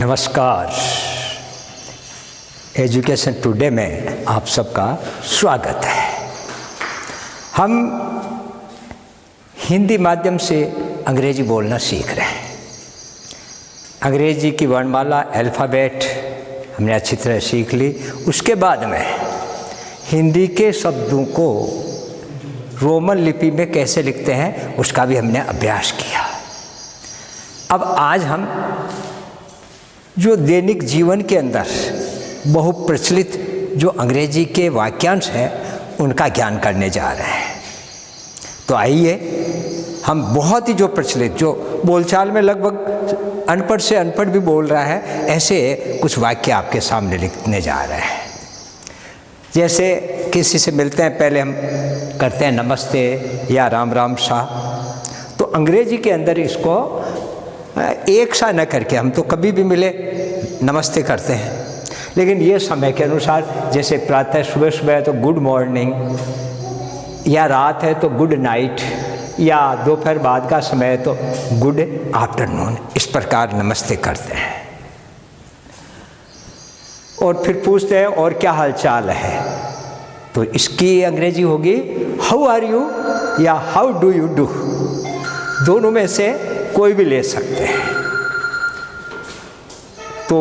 नमस्कार। Education today में आप सबका स्वागत है। हम हिंदी माध्यम से अंग्रेजी बोलना सीख रहे हैं। अंग्रेजी की वर्णमाला अल्फ़ाबेट हमने अच्छी तरह सीख ली। उसके बाद में हिंदी के शब्दों को रोमन लिपि में कैसे लिखते हैं उसका भी हमने अभ्यास किया। अब आज हम जो दैनिक जीवन के अंदर बहुप्रचलित जो अंग्रेजी के वाक्यांश हैं उनका ज्ञान करने जा रहे हैं। तो आइए हम बहुत ही जो प्रचलित जो बोलचाल में लगभग अनपढ़ से अनपढ़ भी बोल रहा है ऐसे कुछ वाक्य आपके सामने लिखने जा रहे हैं। जैसे किसी से मिलते हैं पहले हम करते हैं नमस्ते या राम राम सा। तो अंग्रेजी के अंदर इसको एक सा न करके हम तो कभी भी मिले नमस्ते करते हैं, लेकिन ये समय के अनुसार जैसे प्रातः सुबह सुबह है तो गुड मॉर्निंग, या रात है तो गुड नाइट, या दोपहर बाद का समय है तो गुड आफ्टरनून, इस प्रकार नमस्ते करते हैं। और फिर पूछते हैं और क्या हालचाल है, तो इसकी अंग्रेजी होगी हाउ आर यू या हाउ डू यू डू। दोनों में से कोई भी ले सकते हैं। तो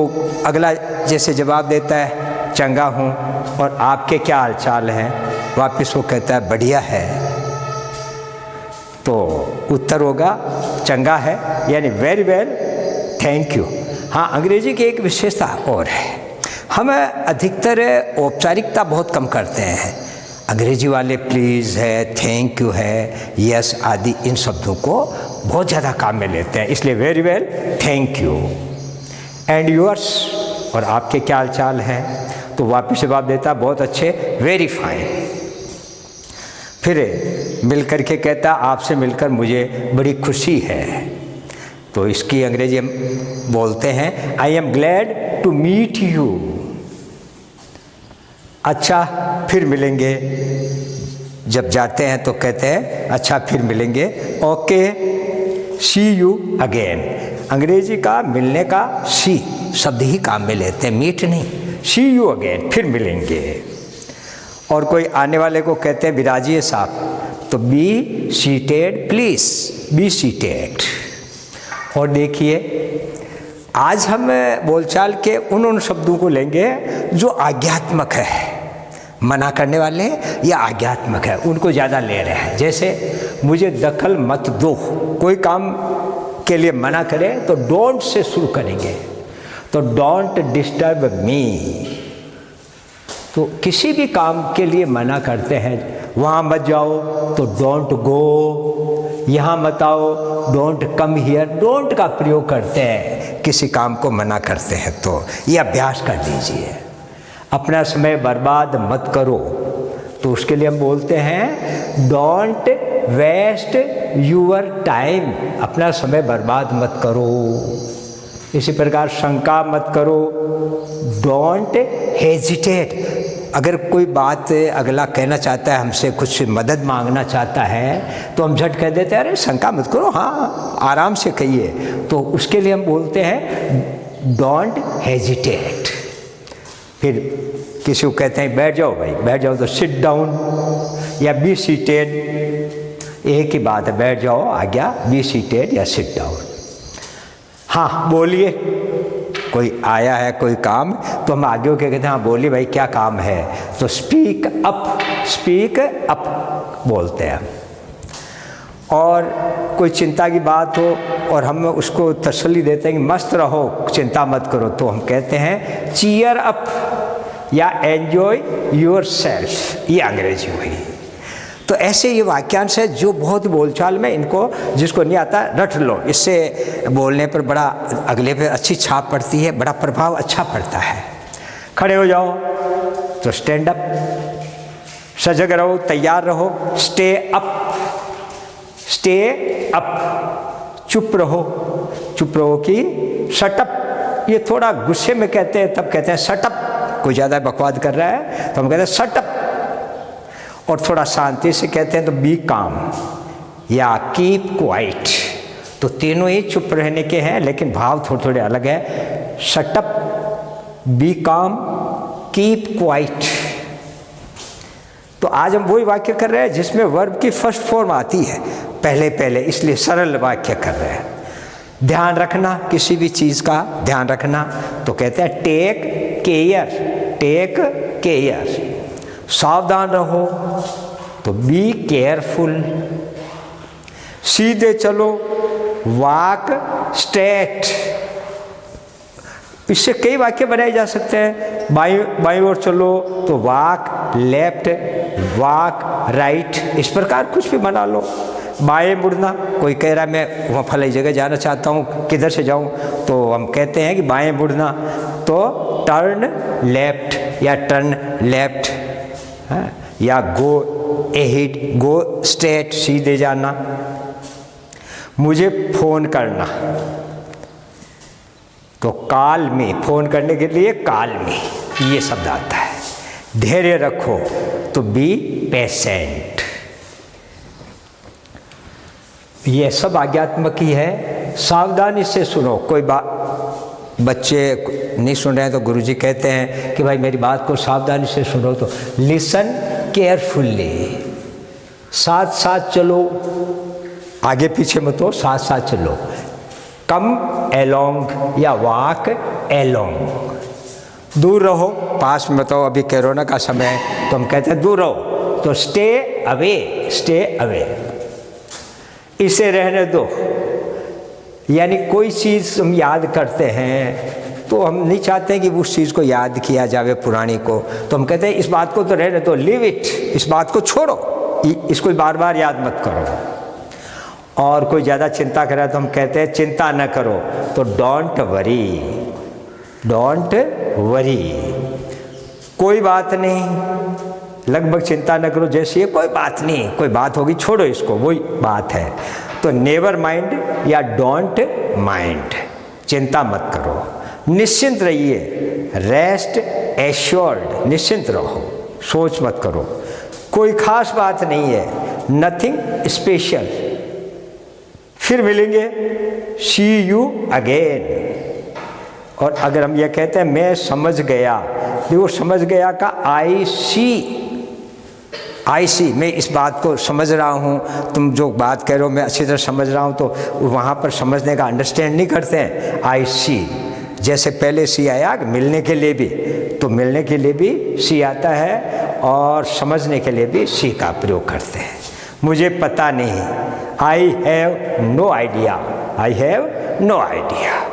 अगला जैसे जवाब देता है चंगा हूँ और आपके क्या हाल चाल हैं, वापस वो कहता है बढ़िया है, तो उत्तर होगा चंगा है यानी वेरी वेल थैंक यू। हाँ, अंग्रेजी की एक विशेषता और है, हम अधिकतर औपचारिकता बहुत कम करते हैं। अंग्रेजी वाले प्लीज़ है, थैंक यू है, यस आदि इन शब्दों को बहुत ज़्यादा काम में लेते हैं। इसलिए very well thank you and yours, और आपके क्या हाल चाल हैं, तो वापस जवाब देता बहुत अच्छे वेरी फाइन। फिर मिल कर के कहता आपसे मिलकर मुझे बड़ी खुशी है, तो इसकी अंग्रेजी हम बोलते हैं I am glad to meet you. अच्छा फिर मिलेंगे, जब जाते हैं तो कहते हैं अच्छा फिर मिलेंगे, ओके सी यू अगेन। अंग्रेजी का मिलने का सी शब्द ही काम में लेते हैं, मीट नहीं, सी यू अगेन फिर मिलेंगे। और कोई आने वाले को कहते हैं विराजिए साहब, तो be seated please, be seated. और देखिए आज हम बोलचाल के उन शब्दों को लेंगे जो आज्ञात्मक है, मना करने वाले या आज्ञात्मक है उनको ज़्यादा ले रहे हैं। जैसे मुझे दखल मत दो, कोई काम के लिए मना करें तो डोंट से शुरू करेंगे, तो डोंट डिस्टर्ब मी। तो किसी भी काम के लिए मना करते हैं, वहाँ मत जाओ तो डोंट गो, यहाँ मत आओ डोंट कम हियर, डोंट का प्रयोग करते हैं किसी काम को मना करते हैं। तो ये अभ्यास कर लीजिए। अपना समय बर्बाद मत करो, तो उसके लिए हम बोलते हैं डोंट वेस्ट यूर टाइम, अपना समय बर्बाद मत करो। इसी प्रकार शंका मत करो, डोंट हेजिटेट। अगर कोई बात अगला कहना चाहता है, हमसे कुछ मदद मांगना चाहता है, तो हम झट कह देते हैं अरे शंका मत करो, हाँ आराम से कहिए। तो उसके लिए हम बोलते हैं डोंट हेजिटेट। फिर किसी को कहते हैं बैठ जाओ भाई, बैठ जाओ, तो सिट डाउन या बी सीटेड, एक ही बात है, बैठ जाओ आज्ञा, बी सीटेड या सिट डाउन। हाँ बोलिए, कोई आया है कोई काम, तो हम आगे क्या कहते हैं हाँ बोलिए भाई क्या काम है, तो स्पीक अप बोलते हैं। और कोई चिंता की बात हो और हम उसको तसल्ली देते हैं कि मस्त रहो चिंता मत करो, तो हम कहते हैं चीयर अप या एन्जॉय योर सेल्फ, ये अंग्रेजी हुई। तो ऐसे ये वाक्यांश है जो बहुत बोलचाल में इनको जिसको नहीं आता रट लो, इससे बोलने पर बड़ा अगले पे अच्छी छाप पड़ती है, बड़ा प्रभाव अच्छा पड़ता है। खड़े हो जाओ तो स्टैंड अप, सजग रहो तैयार रहो स्टे अप, चुप रहो कि शटअप। ये थोड़ा गुस्से में कहते हैं तब कहते हैं शटअप, कोई ज़्यादा बकवाद कर रहा है तो हम कहते हैं शटअप। और थोड़ा शांति से कहते हैं तो बी काम या कीप क्वाइट। तो तीनों ही चुप रहने के हैं, लेकिन भाव थोड़े थोड़े अलग है। शट अप, बी काम, कीप क्वाइट। तो आज हम वही वाक्य कर रहे हैं जिसमें वर्ब की फर्स्ट फॉर्म आती है पहले पहले, इसलिए सरल वाक्य कर रहे हैं। ध्यान रखना, किसी भी चीज़ का ध्यान रखना, तो कहते हैं टेक केयर, टेक केयर। सावधान रहो, तो बी केयरफुल। सीधे चलो, वॉक स्ट्रेट। इससे कई वाक्य बनाए जा सकते हैं। बाईं ओर चलो तो वॉक लेफ्ट, वॉक राइट, इस प्रकार कुछ भी बना लो। बाएं मुड़ना, कोई कह रहा है मैं वहाँ फलाई जगह जाना चाहता हूँ, किधर से जाऊँ, तो हम कहते हैं कि बाएं मुड़ना, तो टर्न लेफ्ट या टर्न लेफ्ट, या गो एहिड, गो स्ट्रेट, सीधे जाना। मुझे फ़ोन करना, तो कॉल में, फ़ोन करने के लिए कॉल में, ये शब्द आता है। धैर्य रखो, तो बी पेशेंट। ये सब आज्ञात्मक ही है। सावधानी से सुनो। कोई बात बच्चे नहीं सुन रहे हैं तो गुरुजी कहते हैं कि भाई मेरी बात को सावधानी से सुनो, तो लिसन केयरफुली। साथ साथ चलो, आगे पीछे मत हो, साथ साथ चलो। कम एलोंग या वॉक एलोंग। दूर रहो, पास में मत हो। अभी कोरोना का समय है तो हम कहते हैं दूर रहो, तो स्टे अवे, स्टे अवे। इसे रहने दो, यानी कोई चीज़ हम याद करते हैं तो हम नहीं चाहते हैं कि उस चीज़ को याद किया जावे, पुरानी को, तो हम कहते हैं इस बात को तो रहने दो, लीव इट, इस बात को छोड़ो, इसको बार बार याद मत करो। और कोई ज़्यादा चिंता करे तो हम कहते हैं चिंता न करो, तो डोंट वरी, डोंट वरी। कोई बात नहीं, लगभग चिंता न करो, जैसे ये कोई बात नहीं, कोई बात होगी छोड़ो इसको, वही बात है। तो नेवर माइंड या डोंट माइंड, चिंता मत करो। निश्चिंत रहिए, रेस्ट एश्योर्ड, निश्चिंत रहो, सोच मत करो। कोई खास बात नहीं है, नथिंग स्पेशल। फिर मिलेंगे, सी यू अगेन। और अगर हम ये कहते हैं मैं समझ गया, देखो समझ गया का आई सी, मैं इस बात को समझ रहा हूँ, तुम जो बात कह रहे हो मैं अच्छी तरह समझ रहा हूँ, तो वहाँ पर समझने का अंडरस्टैंड नहीं करते हैं, आई सी। जैसे पहले सी आया मिलने के लिए भी, तो मिलने के लिए भी सी आता है, और समझने के लिए भी सी का प्रयोग करते हैं। मुझे पता नहीं, I have no idea, I have no idea.